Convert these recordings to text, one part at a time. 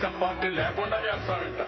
Telugu Desam party లేకుండా చేస్తారంట.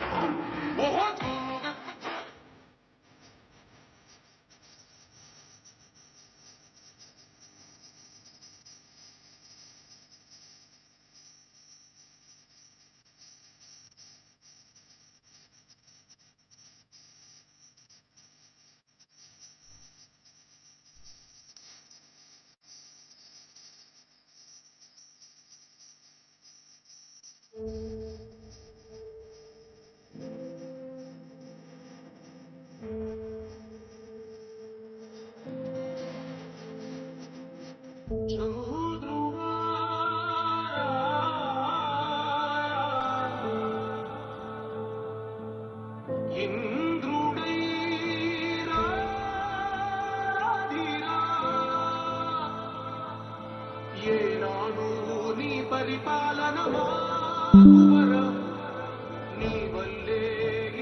నీ వల్లే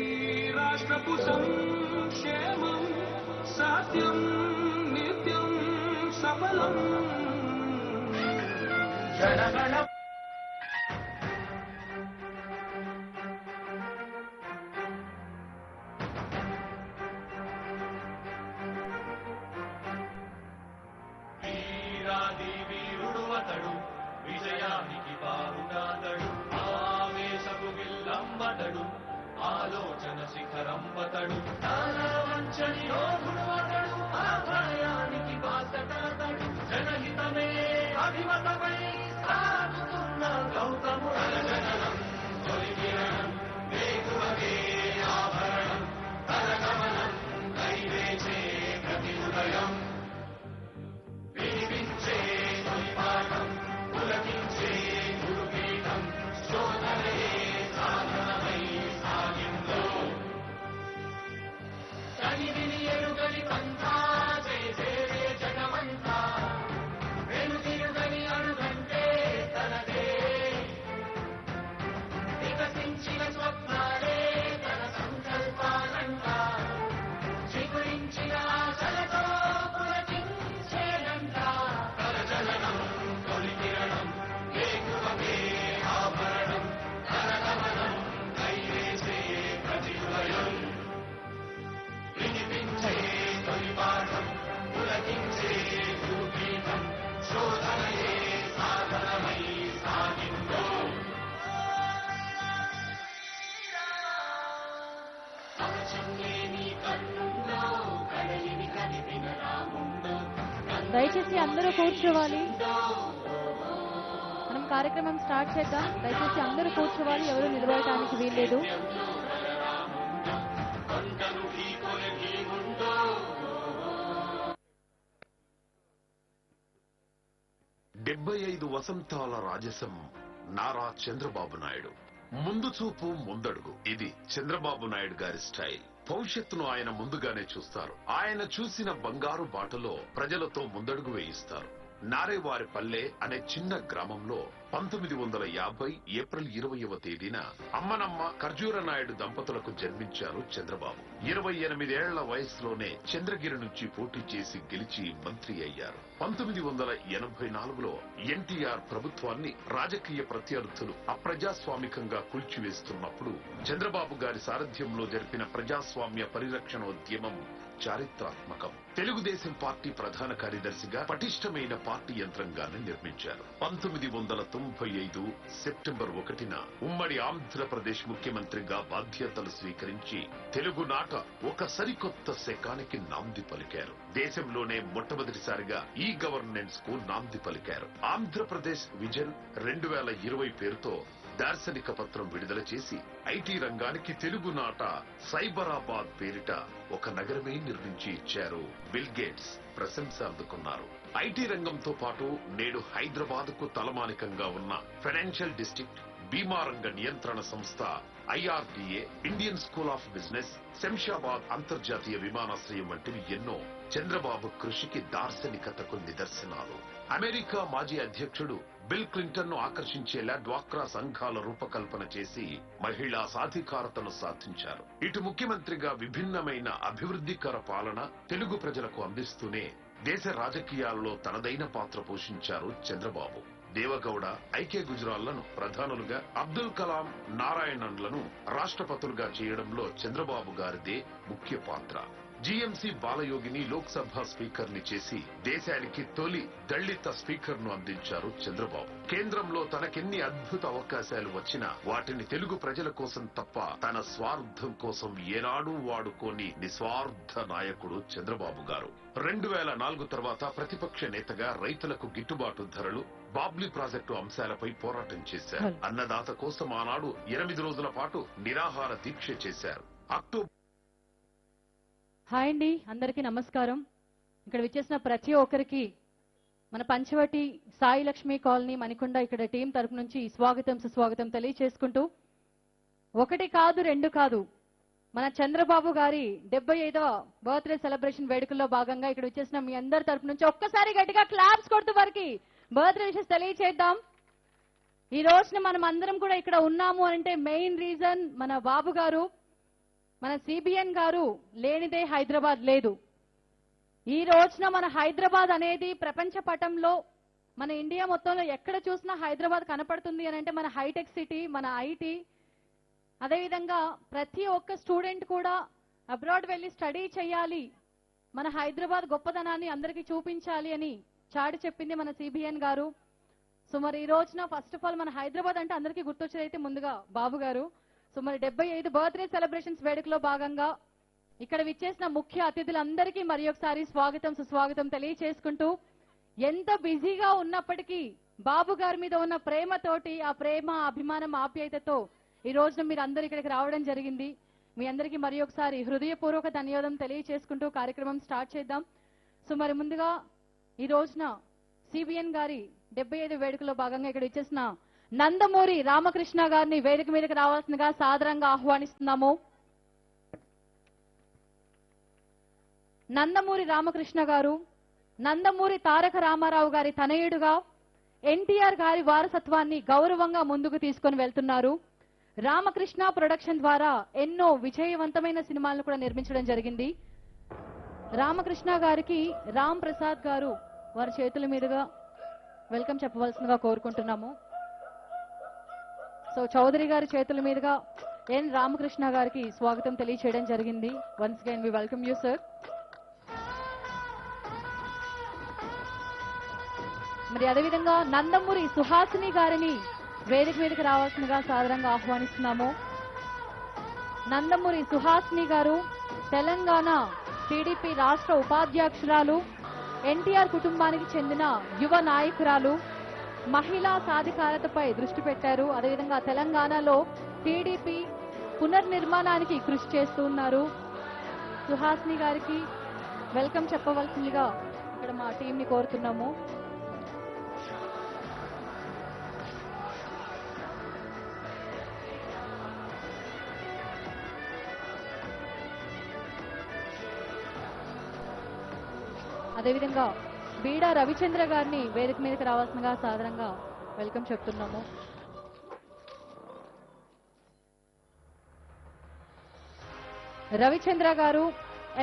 ఈ రాష్ట్రపు సంక్షేమం సత్యం నిత్యం సఫలం. జనగణ వీరాది వీరుడు అతడు, విజయానికి బారుగాతడు, ఆవేశపు విల్లంబతడు, ఆలోచన శిఖరంబతడు, వంచని యోధుడు అతడు, ఆభయానికి బాసటతడు, జనహితమే అభిమతమై సాగుతున్న గౌతముడు. జననం తొలి కిరణం వేగువగే ఆభరణం, తరగమనం కైవేచే ప్రతి ఉదయం, వినిపించే తొలి పాఠం, పులకించే గురుపీఠం, శోధనయే సాధనమై సాగిందో. కనివిని ఎరుగని పంథా చేసే జగమంతా, వెనుతిరుగని అడుగంటే తనదే, వికసించిన స్వప్నాలే తన సంకల్పాలంట, చిగురించిన ఆశలతో పులకించేనంట. తరజననం తొలి కిరణం వేకువమే ఆభరణం, తరగమనం కైవేసే ప్రతి హృదయం, వినిపించే తొలి పాఠం, పులకించే గురుపీఠం, శోధనయే సాధనమై సాగిందో. దయచేసి అందరూ కూర్చోవాలి. మనం కార్యక్రమం స్టార్ట్ చేద్దాం. దయచేసి అందరూ కూర్చోవాలి, ఎవరు నిలబడటానికి వీల్లేదు. 75 వసంతాల రాజసం నారా చంద్రబాబు నాయుడు. ముందు చూపు ముందడుగు, ఇది చంద్రబాబు నాయుడు గారి స్టైల్. భవిష్యత్తును ఆయన ముందుగానే చూస్తారు. ఆయన చూసిన బంగారు బాటలో ప్రజలతో ముందడుగు వేయిస్తారు. నారేవారిపల్లె అనే చిన్న గ్రామంలో 1950 ఏప్రిల్ 20వ తేదీన అమ్మనమ్మ ఖర్జూర నాయుడు దంపతులకు జన్మించారు చంద్రబాబు. 28 ఏళ్ల వయసులోనే చంద్రగిరి నుంచి పోటీ చేసి గెలిచి మంత్రి అయ్యారు. 1984లో ఎన్టీఆర్ ప్రభుత్వాన్ని రాజకీయ ప్రత్యర్థులు అప్రజాస్వామికంగా కూల్చివేస్తున్నప్పుడు చంద్రబాబు గారి సారథ్యంలో జరిపిన ప్రజాస్వామ్య పరిరక్షణోద్యమం చారిత్రాత్మకం. తెలుగుదేశం పార్టీ ప్రధాన కార్యదర్శిగా పటిష్టమైన పార్టీ యంత్రాంగాన్ని నిర్మించారు. 1995 సెప్టెంబర్ 1న ఉమ్మడి ఆంధ్రప్రదేశ్ ముఖ్యమంత్రిగా బాధ్యతలు స్వీకరించి తెలుగునాట ఒక సరికొత్త శకానికి నాంది పలికారు. దేశంలోనే మొట్టమొదటిసారిగా ఈ గవర్నెన్స్ కు నాంది పలికారు. ఆంధ్రప్రదేశ్ విజన్ 2020 పేరుతో దార్శనిక పత్రం విడుదల చేసి ఐటీ రంగానికి తెలుగునాట సైబరాబాద్ పేరిట ఒక నగరమే నిర్మించి ఇచ్చారు. బిల్ గేట్స్ ప్రశంస అందుకున్నారు. ఐటీ రంగంతో పాటు నేడు హైదరాబాద్ కు తలమానికంగా ఉన్న ఫైనాన్షియల్ డిస్ట్రిక్ట్, బీమా రంగ నియంత్రణ సంస్థ IRDA, Indian school of business, Shamshabad అంతర్జాతీయ విమానాశ్రయం వంటివి ఎన్నో చంద్రబాబు కృషికి దార్శనికతకు నిదర్శనాలు. అమెరికా మాజీ అధ్యక్షుడు బిల్ క్లింటన్ ను ఆకర్షించేలా డ్వాక్రా సంఘాల రూపకల్పన చేసి మహిళా సాధికారతను సాధించారు. ఇటు ముఖ్యమంత్రిగా విభిన్నమైన అభివృద్ధికర పాలన తెలుగు ప్రజలకు అందిస్తూనే దేశ రాజకీయాల్లో తనదైన పాత్ర పోషించారు చంద్రబాబు. దేవగౌడ, ఐకే గుజరాల్లను ప్రధానులుగా, అబ్దుల్ కలాం, నారాయణన్లను రాష్ట్రపతులుగా చేయడంలో చంద్రబాబు గారిదే ముఖ్య పాత్ర. జీఎంసీ బాలయోగిని లోక్సభ స్పీకర్ ని చేసి దేశానికి తొలి దళిత స్పీకర్ ను అందించారు చంద్రబాబు. కేంద్రంలో తనకెన్ని అద్భుత అవకాశాలు వచ్చినా వాటిని తెలుగు ప్రజల కోసం తప్ప తన స్వార్థం కోసం ఏనాడూ వాడుకోని నిస్వార్థ నాయకుడు చంద్రబాబు గారు. 2004 తర్వాత ప్రతిపక్ష నేతగా రైతులకు గిట్టుబాటు ధరలు, బాబ్లీ ప్రాజెక్టు అంశాలపై పోరాటం చేశారు. అన్నదాత కోసం ఆనాడు 8 రోజుల పాటు నిరాహార దీక్ష చేశారు. అక్టోబర్ హాయ్ అండి, అందరికీ నమస్కారం. ఇక్కడ విచ్చేసిన ప్రతి ఒక్కరికి మన పంచవటి సాయి లక్ష్మి కాలనీ మణికొండ ఇక్కడ టీం తరపు నుంచి స్వాగతం సుస్వాగతం తెలియచేసుకుంటూ, ఒకటి కాదు రెండు కాదు, మన చంద్రబాబు గారి 75వ బర్త్డే సెలబ్రేషన్ వేడుకల్లో భాగంగా ఇక్కడ విచ్చేసిన మీ అందరి తరపు నుంచి ఒక్కసారి గట్టిగా క్లాప్స్ కొడుతూ వారికి బర్త్డే విషెస్ తెలియచేద్దాం. ఈ రోజున మనం అందరం కూడా ఇక్కడ ఉన్నాము అంటే మెయిన్ రీజన్ మన బాబు గారు, మన సిబిఎన్ గారు లేనిదే హైదరాబాద్ లేదు. ఈ రోజున మన హైదరాబాద్ అనేది ప్రపంచ పటంలో, మన ఇండియా మొత్తంలో ఎక్కడ చూసినా హైదరాబాద్ కనపడుతుంది అని అంటే మన హైటెక్ సిటీ, మన ఐటీ. అదేవిధంగా ప్రతి ఒక్క స్టూడెంట్ కూడా అబ్రాడ్ వెళ్ళి స్టడీ చేయాలి, మన హైదరాబాద్ గొప్పదనాన్ని అందరికీ చూపించాలి అని చాటి చెప్పింది మన సిబిఎన్ గారు. సో మరి ఈ రోజున ఫస్ట్ ఆఫ్ ఆల్ మన హైదరాబాద్ అంటే అందరికీ గుర్తొచ్చేదైతే ముందుగా బాబు గారు. సో మరి 75 బర్త్డే సెలబ్రేషన్స్ వేడుకలో భాగంగా ఇక్కడ విచ్చేసిన ముఖ్య అతిథులందరికీ మరి ఒకసారి స్వాగతం సుస్వాగతం తెలియచేసుకుంటూ, ఎంత బిజీగా ఉన్నప్పటికీ బాబు గారి మీద ఉన్న ప్రేమతోటి, ఆ ప్రేమ, అభిమానం, ఆప్యాయతతో ఈ రోజున మీరు అందరు ఇక్కడికి రావడం జరిగింది. మీ అందరికీ మరి ఒకసారి హృదయపూర్వక ధన్యవాదం తెలియచేసుకుంటూ కార్యక్రమం స్టార్ట్ చేద్దాం. సో మరి ముందుగా ఈ రోజున సిబిఎన్ గారి 75 వేడుకలో భాగంగా ఇక్కడ ఇచ్చేసిన నందమూరి రామకృష్ణ గారిని వేదిక మీదకి రావాల్సిందిగా సాదరంగా ఆహ్వానిస్తున్నాము. నందమూరి రామకృష్ణ గారు నందమూరి తారక రామారావు గారి తనయుడుగా ఎన్టీఆర్ గారి వారసత్వాన్ని గౌరవంగా ముందుకు తీసుకొని వెళ్తున్నారు. రామకృష్ణ ప్రొడక్షన్ ద్వారా ఎన్నో విజయవంతమైన సినిమాలను కూడా నిర్మించడం జరిగింది. రామకృష్ణ గారికి రామ్ ప్రసాద్ గారు వారి చేతుల మీదుగా వెల్కమ్ చెప్పవలసిందిగా కోరుకుంటున్నాము. సో చౌదరి గారి చేతుల మీదుగా ఎన్ రామకృష్ణ గారికి స్వాగతం తెలియచేయడం జరిగింది. Once again we welcome you sir. మరి అదేవిధంగా నందమూరి సుహాసిని గారిని వేదిక మీదకి రావాల్సిందిగా సాదరంగా ఆహ్వానిస్తున్నాము. నందమూరి సుహాసిని గారు తెలంగాణ టీడీపీ రాష్ట్ర ఉపాధ్యక్షురాలు, ఎన్టీఆర్ కుటుంబానికి చెందిన యువ నాయకురాలు, మహిళా సాధికారతపై దృష్టి పెట్టారు. అదేవిధంగా తెలంగాణలో టీడీపీ పునర్నిర్మాణానికి కృషి చేస్తూ ఉన్నారు. సుహాసిని గారికి వెల్కమ్ చెప్పవలసిందిగా ఇక్కడ మా టీం ని కోరుతున్నాము. అదేవిధంగా బీడా రవిచంద్ర గారిని వేదిక మీదకి రావాల్సిందిగా సాదరంగా వెల్కమ్ చెప్తున్నాము. రవిచంద్ర గారు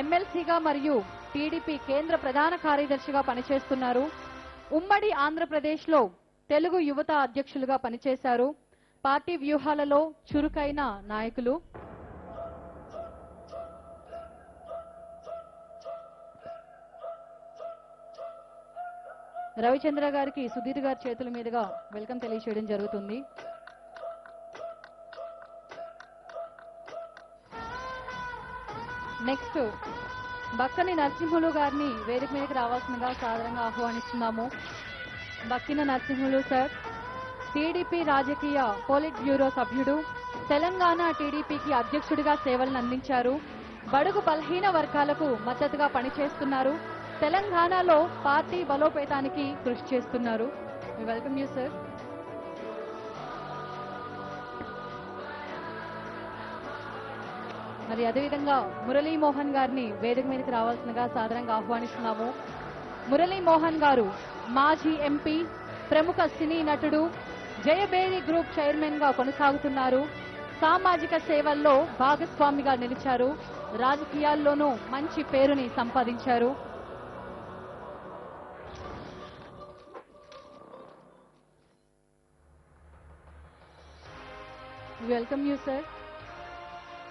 ఎమ్మెల్సీగా మరియు టీడీపీ కేంద్ర ప్రధాన కార్యదర్శిగా పనిచేస్తున్నారు. ఉమ్మడి ఆంధ్రప్రదేశ్ లో తెలుగు యువత అధ్యక్షులుగా పనిచేశారు. పార్టీ వ్యూహాలలో చురుకైన నాయకులు. రవిచంద్ర గారికి సుధీర్ గారి చేతుల మీదుగా వెల్కమ్ తెలియచేయడం జరుగుతుంది. నెక్స్ట్ బక్కని నరసింహులు గారిని వేదిక మీదకి రావాల్సిందిగా సాదరంగా ఆహ్వానిస్తున్నాము. బక్కిన నరసింహులు సార్ టీడీపీ రాజకీయ పోలిట్ బ్యూరో సభ్యుడు, తెలంగాణ టీడీపీకి అధ్యక్షుడిగా సేవలను అందించారు. బడుగు బలహీన వర్గాలకు మద్దతుగా పనిచేస్తున్నారు. తెలంగాణలో పార్టీ బలోపేతానికి కృషి చేస్తున్నారు. Welcome you sir. మరి అదేవిధంగా మురళీమోహన్ గారిని వేదిక మీదకి రావాల్సిందిగా సాదరంగా ఆహ్వానిస్తున్నాము. మురళీమోహన్ గారు మాజీ ఎంపీ, ప్రముఖ సినీ నటుడు, జయబేరి గ్రూప్ చైర్మన్ గా కొనసాగుతున్నారు. సామాజిక సేవల్లో భాగస్వామిగా నిలిచారు. రాజకీయాల్లోనూ మంచి పేరుని సంపాదించారు. Welcome you sir.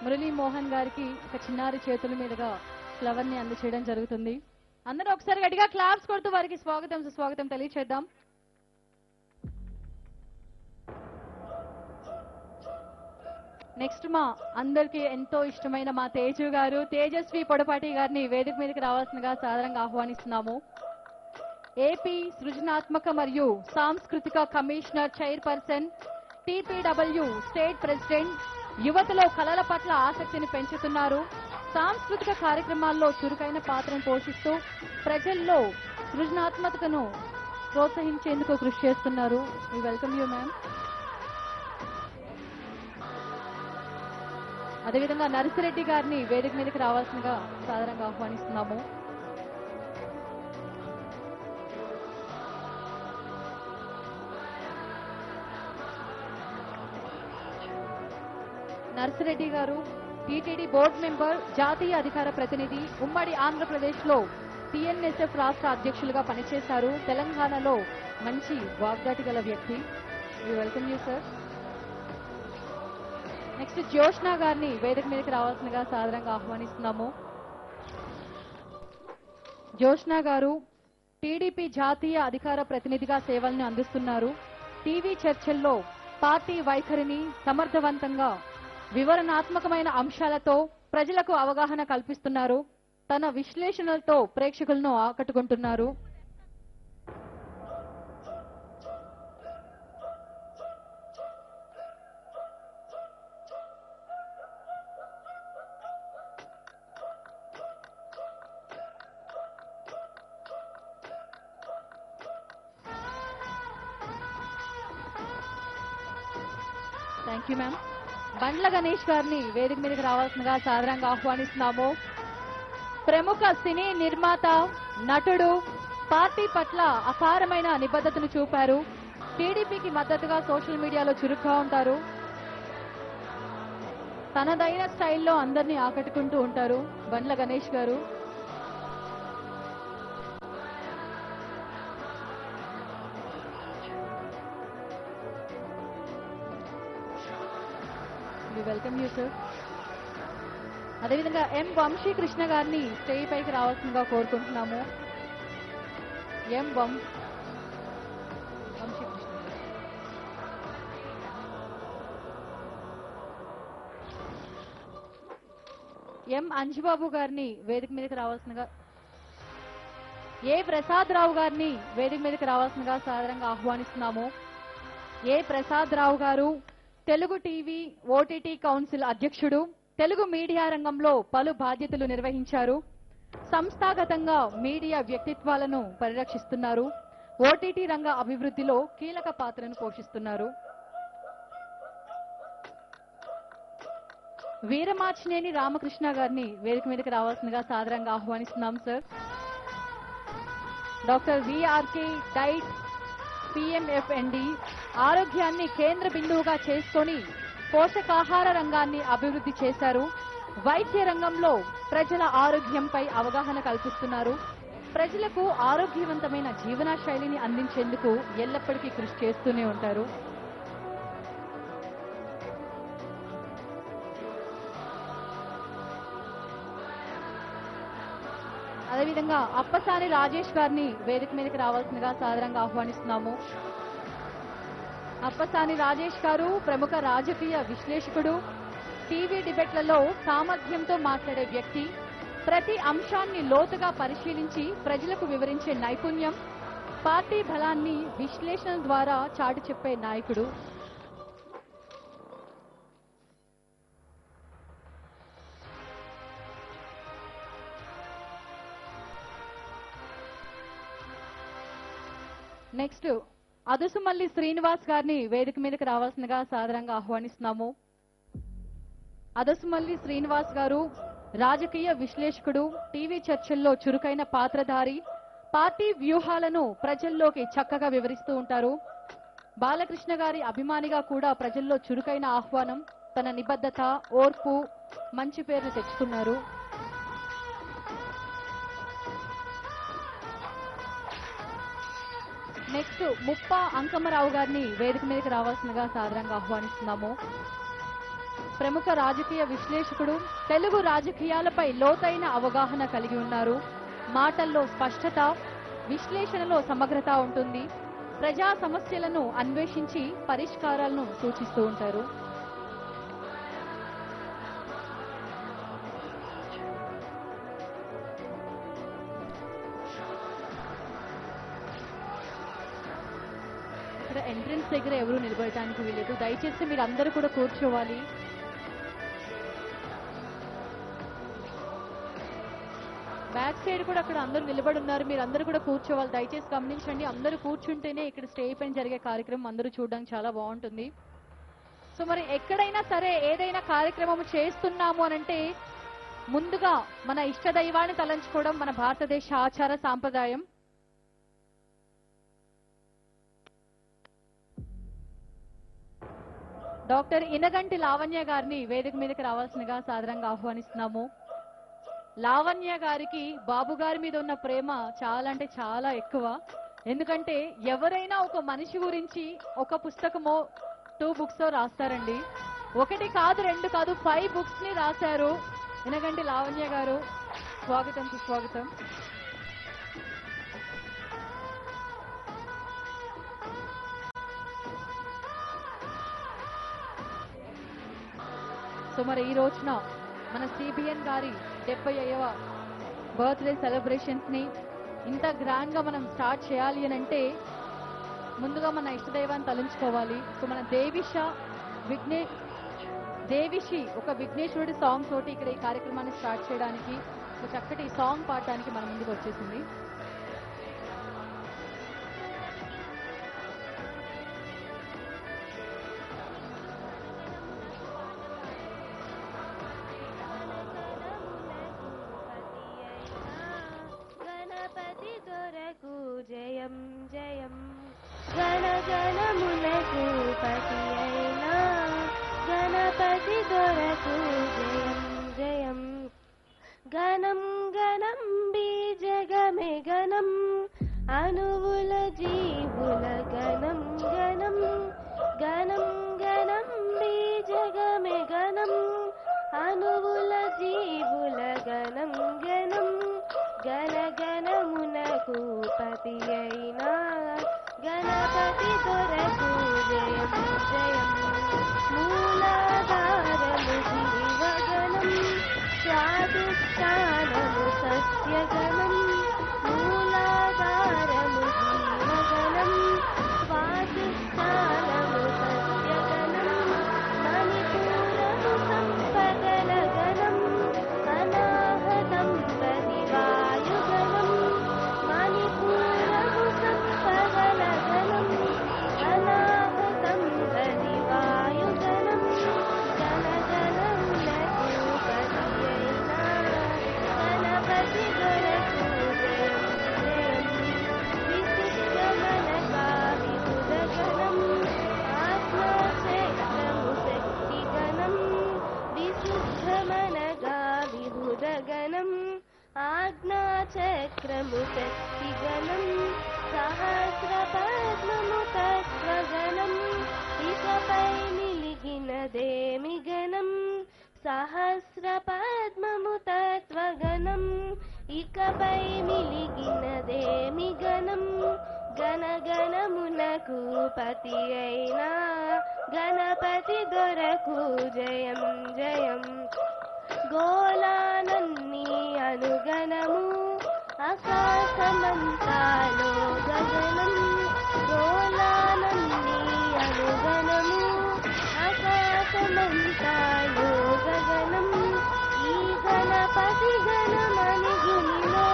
Murali Mohan గారికి ఒక చిన్నారి చేతుల మీదుగా ఫ్లవర్ ని అందచేయడం జరుగుతుంది. అందరూ ఒకసారి గట్టిగా క్లాప్స్ కొడుతూ వారికి స్వాగతం సుస్వాగతం తెలియచేద్దాం. నెక్స్ట్ మా అందరికి ఎంతో ఇష్టమైన మా తేజు గారు, తేజస్వి పొడపాటి గారిని వేదిక మీదకి రావాల్సిందిగా సాదరంగా ఆహ్వానిస్తున్నాము. ఏపీ సృజనాత్మక మరియు సాంస్కృతిక కమిషనర్ చైర్పర్సన్, టీపీడబ్ల్యూ స్టేట్ ప్రెసిడెంట్, యువతలో కళల పట్ల ఆసక్తిని పెంచుతున్నారు. సాంస్కృతిక కార్యక్రమాల్లో చురుకైన పాత్రను పోషిస్తూ ప్రజల్లో సృజనాత్మకతను ప్రోత్సహించేందుకు కృషి చేస్తున్నారు. We welcome you ma'am. అదేవిధంగా నర్సిరెడ్డి గారిని వేదిక మీదకి రావాల్సిందిగా సాధారణంగా ఆహ్వానిస్తున్నాము. నర్సిరెడ్డి గారు టీటీడీ బోర్డు మెంబర్, జాతీయ అధికార ప్రతినిధి, ఉమ్మడి ఆంధ్రప్రదేశ్ లో టీఎన్ఎస్ఎఫ్ రాష్ట్ర అధ్యక్షులుగా పనిచేశారు. తెలంగాణలో మంచి వాగ్దాటి గల వ్యక్తి. Welcome you sir. Next Jyoshna గారిని వేదిక మీదకి రావాల్సిందిగా సాదరంగా ఆహ్వానిస్తున్నాము. జ్యోష్ణ గారు టీడీపీ జాతీయ అధికార ప్రతినిధిగా సేవలను అందిస్తున్నారు. టీవీ చర్చల్లో పార్టీ వైఖరిని సమర్థవంతంగా వివరణాత్మకమైన అంశాలతో ప్రజలకు అవగాహన కల్పిస్తున్నారు. తన విశ్లేషణలతో ప్రేక్షకులను ఆకట్టుకుంటున్నారు. Thank you ma'am. Bandla Ganesh గారిని వేదిక మీదకి రావాల్సిందిగా సాదరంగా ఆహ్వానిస్తున్నాము. ప్రముఖ సినీ నిర్మాత, నటుడు, పార్టీ పట్ల అపారమైన నిబద్ధతను చూపారు. టీడీపీకి మద్దతుగా సోషల్ మీడియాలో చురుగ్గా ఉంటారు. తనదైన స్టైల్లో అందరినీ ఆకట్టుకుంటూ ఉంటారు బండ్ల గణేష్ గారు. Welcome you sir. అదేవిధంగా ఎం వంశీకృష్ణ గారిని స్టేజ్ పైకి రావాల్సిందిగా కోరుకుంటున్నాము. ఎం వంశీకృష్ణ. ఎం అంజిబాబు గారిని వేదిక మీదకి రావాల్సిందిగా, ఏ ప్రసాద్ రావు గారిని వేదిక మీదకి రావాల్సిందిగా సాదరంగా ఆహ్వానిస్తున్నాము. ఏ ప్రసాద్ రావు గారు తెలుగు టీవీ ఓటీటీ కౌన్సిల్ అధ్యక్షుడు, తెలుగు మీడియా రంగంలో పలు బాధ్యతలు నిర్వహించారు. సంస్థాగతంగా మీడియా వ్యక్తిత్వాలను పరిరక్షిస్తున్నారు. ఓటీటీ రంగ అభివృద్ధిలో కీలక పాత్రను పోషిస్తున్నారు. వీరమాచినేని రామకృష్ణ గారిని వేదిక మీదకి రావాల్సిందిగా సాదరంగా ఆహ్వానిస్తున్నాం సార్. డాక్టర్ విఆర్కే డైట్ పిఎంఎఫ్ఎన్డి ఆరోగ్యాన్ని కేంద్ర బిందువుగా చేసుకొని పోషకాహార రంగాన్ని అభివృద్ధి చేశారు. వైద్య రంగంలో ప్రజల ఆరోగ్యంపై అవగాహన కల్పిస్తున్నారు. ప్రజలకు ఆరోగ్యవంతమైన జీవన శైలిని అందించేందుకు ఎల్లప్పటికీ కృషి చేస్తూనే ఉంటారు. అదేవిధంగా అప్పసాని రాజేష్ గారిని వేదిక మీదకి రావాల్సిందిగా సాదరంగా ఆహ్వానిస్తున్నాము. అప్పసాని రాజేష్ గారు ప్రముఖ రాజకీయ విశ్లేషకుడు, టీవీ డిబేట్లలో సామర్థ్యంతో మాట్లాడే వ్యక్తి, ప్రతి అంశాన్ని లోతుగా పరిశీలించి ప్రజలకు వివరించే నైపుణ్యం, పార్టీ బలాన్ని విశ్లేషణ ద్వారా చాటి చెప్పే నాయకుడు. నెక్స్ట్ అదుసుమల్లి శ్రీనివాస్ గారిని వేదిక మీదకి రావాల్సిందిగా సాదరంగా ఆహ్వానిస్తున్నాము. అదుసుమల్లి శ్రీనివాస్ గారు రాజకీయ విశ్లేషకుడు, టీవీ చర్చల్లో చురుకైన పాత్రధారి, పార్టీ వ్యూహాలను ప్రజల్లోకి చక్కగా వివరిస్తూ ఉంటారు. బాలకృష్ణ గారి అభిమానిగా కూడా ప్రజల్లో చురుకైన ఆహ్వానం, తన నిబద్ధత, ఓర్పు, మంచి పేరును తెచ్చుకున్నారు. నెక్స్ట్ ముప్పా అంకమ్మరావు గారిని వేదిక మీదకి రావాల్సిందిగా సాదరంగా ఆహ్వానిస్తున్నాము. ప్రముఖ రాజకీయ విశ్లేషకుడు. తెలుగు రాజకీయాలపై లోతైన అవగాహన కలిగి ఉన్నారు. మాటల్లో స్పష్టత, విశ్లేషణలో సమగ్రత ఉంటుంది. ప్రజా సమస్యలను అన్వేషించి పరిష్కారాలను సూచిస్తూ ఉంటారు. ఇక్కడ ఎంట్రన్స్ దగ్గర ఎవరు నిలబడటానికి వీలేదు. దయచేసి మీరు అందరూ కూడా కూర్చోవాలి. బ్యాక్ సైడ్ కూడా అక్కడ అందరూ నిలబడి ఉన్నారు. మీరు అందరూ కూడా కూర్చోవాలి. దయచేసి గమనించండి. అందరూ కూర్చుంటేనే ఇక్కడ స్టేజ్ పైన జరిగే కార్యక్రమం అందరూ చూడడానికి చాలా బాగుంటుంది. సో మరి ఎక్కడైనా సరే ఏదైనా కార్యక్రమం చేస్తున్నాము అనంటే ముందుగా మన ఇష్ట దైవాన్ని తలంచుకోవడం మన భారతదేశ ఆచార సాంప్రదాయం. డాక్టర్ ఇనగంటి లావణ్య గారిని వేదిక మీదకి రావాల్సిందిగా సాదరంగా ఆహ్వానిస్తున్నాము. లావణ్య గారికి బాబు గారి మీద ఉన్న ప్రేమ చాలా అంటే చాలా ఎక్కువ. ఎందుకంటే ఎవరైనా ఒక మనిషి గురించి ఒక పుస్తకమో 2 books రాస్తారండి. 1 కాదు 2 కాదు 5 books ని రాశారు ఇనగంటి లావణ్య గారు. స్వాగతం, సుస్వాగతం. సో మరి ఈ రోజున మన సిబిఎన్ గారి 75వ బర్త్డే సెలబ్రేషన్స్ ని ఇంత గ్రాండ్ గా మనం స్టార్ట్ చేయాలి అని అంటే ముందుగా మన ఇష్టదైవాన్ని తలంచుకోవాలి. సో మన దేవిషి ఒక విఘ్నేశ్వరుడి సాంగ్ తోటి ఇక్కడ ఈ కార్యక్రమాన్ని స్టార్ట్ చేయడానికి, ఒక చక్కటి సాంగ్ పాడటానికి మన ముందుకు వచ్చేసింది. జయం జయం గణ గణములకు పతి అయినా గణపతి దొరకు జయం జయం. గణం గణం బీజగమే గణం అణువుల జీవుల గణం గణం. గణం గణం బీజగమే గణం అణువుల జీవుల గణం గణం. గణ గణమునకు పతి అయినా గణపతి దొరకు జయం జయం. మూలాధారము జీవగణం స్వాధిష్టానము సస్యగణం. మూలాధారము జీవగణం స్వాధిష్టానము సస్యగణం. మణిపూరము సంపదల గణం అనాహతం పరివాయుగణం. మణిపూరము సంపదల గణం అనాహతం పరివాయుగణం. గణగణములకు పతి అయినా గణపతి దొరకు జయం జయం. విశిష్టమనగా విబుధగణం ఆత్మక్షేత్రము శక్తిగణం. విశుద్ధమనగా విబుధగణం ఆజ్ఞాచక్రము శక్తిగణం. సహస్రపద్మము తత్వగణం ఇకపై నిలిగినదేమి గణం. సహస్రపద్మము తత్వగణం ఇకపై మిలిగినదేమి గణం. గణగణమునకు పతి అయినా గణపతి దొరకు జయం జయం. గోళానన్ని అనుగణము ఆకాశమంతాలో గగనం. గోళానన్ని అనుగణము ఆకాశమంతాలో గగనం. ఈ గణపతి గణమని గుణిలో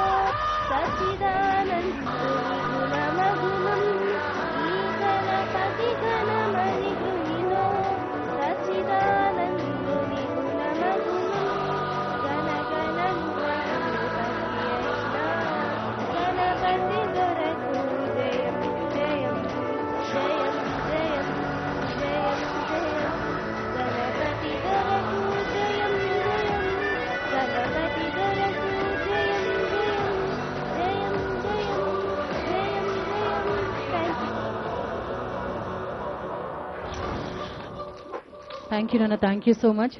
సచిదానందుని గుణమగుణం. ఈ గణపతి గణమని గుణిలో సచిదానందుని గుణమగుణం. గణగణమునకు పతి అయినా గణపతి థ్యాంక్ యూ నాన్న, thank you so much.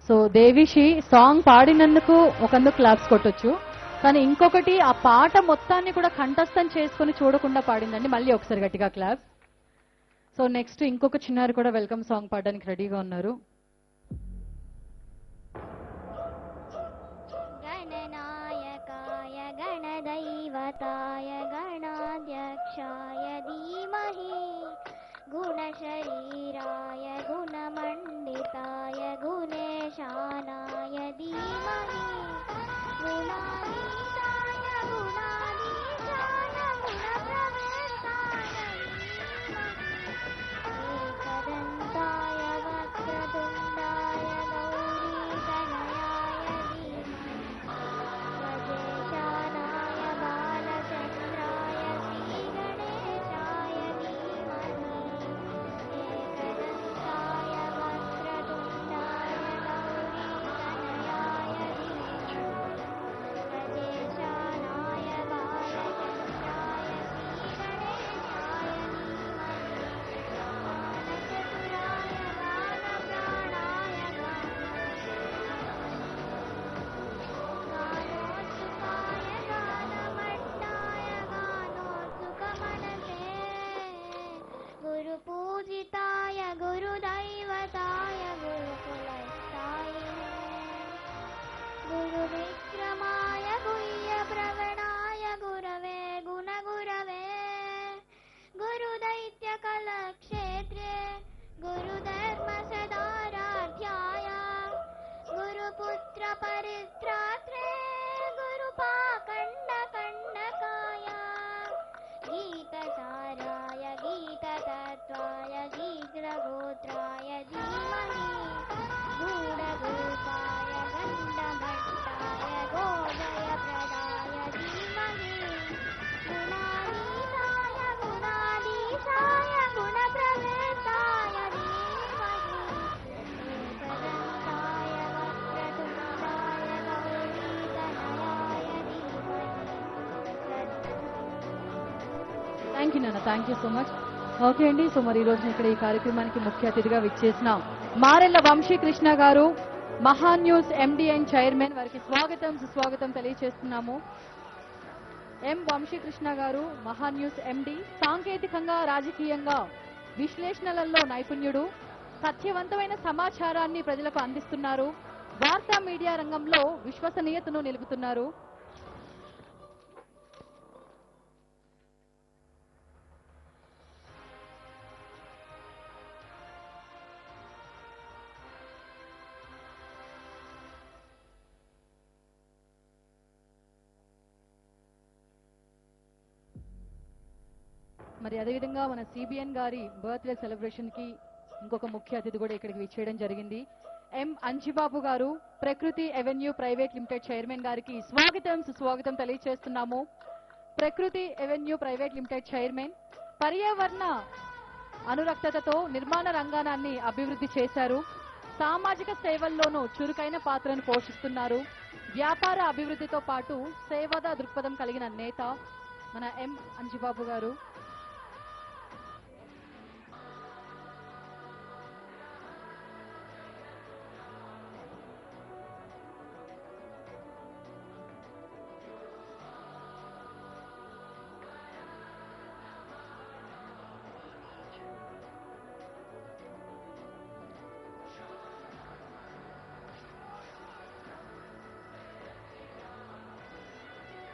So Devisri song పాడినందుకు ఒకందుకు క్లాప్స్ కొట్టొచ్చు, కానీ ఇంకొకటి ఆ పాట మొత్తాన్ని కూడా కంఠస్థం చేసుకొని చూడకుండా పాడిందండి. మళ్ళీ ఒకసారి గట్టిగా క్లాప్స్. సో నెక్స్ట్ ఇంకొక చిన్నారు కూడా వెల్కమ్ సాంగ్ పాడడానికి రెడీగా ఉన్నారు. गणनायकाय गणदैवताय गणाध्यक्षाय धीमहि गुणशरीराय गुणमण्डिताय गुणेशानाय धीमहि गुणातीताय गुणाधीशाय गुणप्रवेशाय धीमहि एकदन्ताय वक्रतुण्डाय गौरीतनयाय धीमहि गजेशानाय बालचन्द्राय श्रीगणेशाय धीमहि एकदन्ताय वक्रतुण्डाय गौरीतनयाय धीमहि गजेशानाय बालचन्द्राय श्रीगणेशाय धीमहि बालचतुराय बालप्राणाय गानोत्सुकाय गानमट्टाय गानोत्सुकमनसे गुरुपूजिताय गुरुदैवताय गुरुकुलस्थायिने गुरुविक्रमाय गुह्यप्रवणाय गुरवे गुणगुरवे गुरुदैत्यकलक्षेत्रे गुरुधर्मसदाराध्याय गुरुपुत्रपरित्रात्रे गुरुपाखण्डकण्डकाय गीतसाराय गीततत्त्वाय गीत्रगोत्राय धीमहि गूढरूपाय गण्डभट्टाय गोजयप्रदाय धीमहि गुणातीताय गुणाधीशाय गुणप्रवेशाय धीमहि एकदन्ताय वक्रतुण्डाय गौरीतनयाय धीमहि థ్యాంక్ యూ నాన్న, thank you so much. Okay అండి, సో మరి ఈ రోజు ఇక్కడ ఈ కార్యక్రమానికి ముఖ్య అతిథిగా విచ్చేసిన మారెళ్ల వంశీకృష్ణ గారు, మహా న్యూస్ ఎండి అండ్ చైర్మన్, వారికి స్వాగతం సుస్వాగతం తెలియజేస్తున్నాము. ఎం వంశీకృష్ణ గారు మహా న్యూస్ ఎండి, సాంకేతికంగా రాజకీయంగా విశ్లేషణలలో నైపుణ్యుడు, సత్యవంతమైన సమాచారాన్ని ప్రజలకు అందిస్తున్నారు, వార్తా మీడియా రంగంలో విశ్వసనీయతను నిలుపుతున్నారు. మరి అదేవిధంగా మన సిబిఎన్ గారి బర్త్డే సెలబ్రేషన్ కి ఇంకొక ముఖ్య అతిథి కూడా ఇక్కడికి విచ్చేయడం జరిగింది. ఎం అంజిబాబు గారు, ప్రకృతి ఎవెన్యూ ప్రైవేట్ లిమిటెడ్ చైర్మన్ గారికి స్వాగతం సుస్వాగతం తెలియజేస్తున్నాము. ప్రకృతి ఎవెన్యూ ప్రైవేట్ లిమిటెడ్ చైర్మన్ పర్యావరణ అనురక్తతతో నిర్మాణ రంగాన్ని అభివృద్ధి చేశారు. సామాజిక సేవల్లోనూ చురుకైన పాత్రను పోషిస్తున్నారు. వ్యాపార అభివృద్ధితో పాటు సేవద దృక్పథం కలిగిన నేత మన ఎం అంజిబాబు గారు.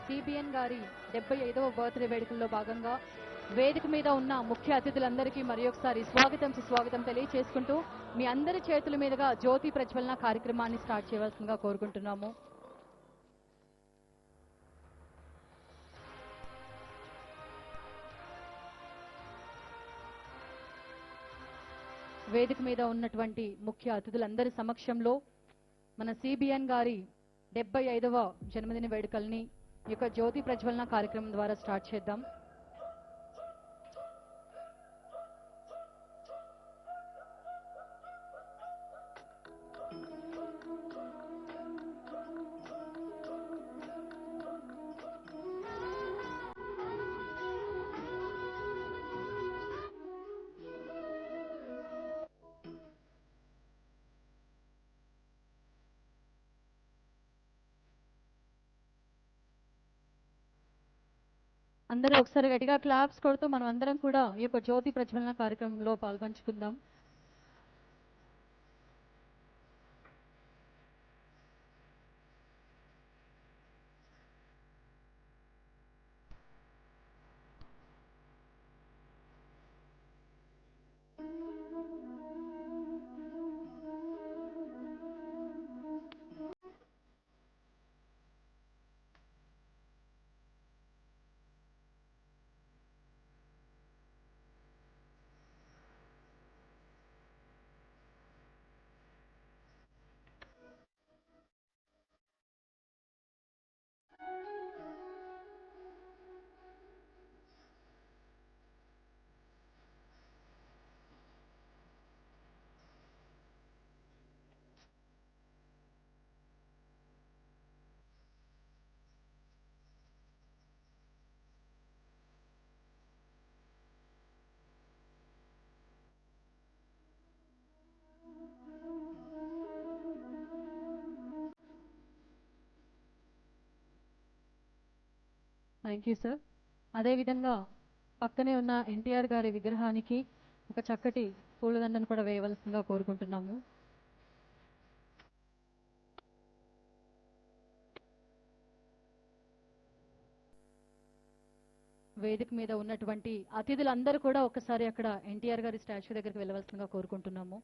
సిబిఎన్ గారి 75వ బర్త్డే వేడుకల్లో భాగంగా వేదిక మీద ఉన్న ముఖ్య అతిథులందరికీ మరి ఒకసారి స్వాగతం సుస్వాగతం తెలియజేసుకుంటూ మీ అందరి చేతుల మీదుగా జ్యోతి ప్రజ్వలన కార్యక్రమాన్ని స్టార్ట్ చేయవలసిందిగా కోరుకుంటున్నాము. వేదిక మీద ఉన్నటువంటి ముఖ్య అతిథులందరి సమక్షంలో మన సిబిఎన్ గారి 75వ జన్మదిన వేడుకల్ని ఈ యొక్క జ్యోతి ప్రజ్వలన కార్యక్రమం ద్వారా స్టార్ట్ చేద్దాం. అందరూ ఒకసారి గట్టిగా క్లాప్స్ కొడుతూ మనం అందరం కూడా ఈ యొక్క జ్యోతి ప్రజ్వలన కార్యక్రమంలో పాల్పంచుకుందాం. Thank you sir. అదేవిధంగా పక్కనే ఉన్న ఎన్టీఆర్ గారి విగ్రహానికి ఒక చక్కటి పూలదండను కూడా వేయవలసిందిగా కోరుకుంటున్నాము. వేదిక మీద ఉన్నటువంటి అతిథులందరూ కూడా ఒకసారి అక్కడ ఎన్టీఆర్ గారి స్టాచ్యూ దగ్గరికి వెళ్ళవలసిందిగా కోరుకుంటున్నాము.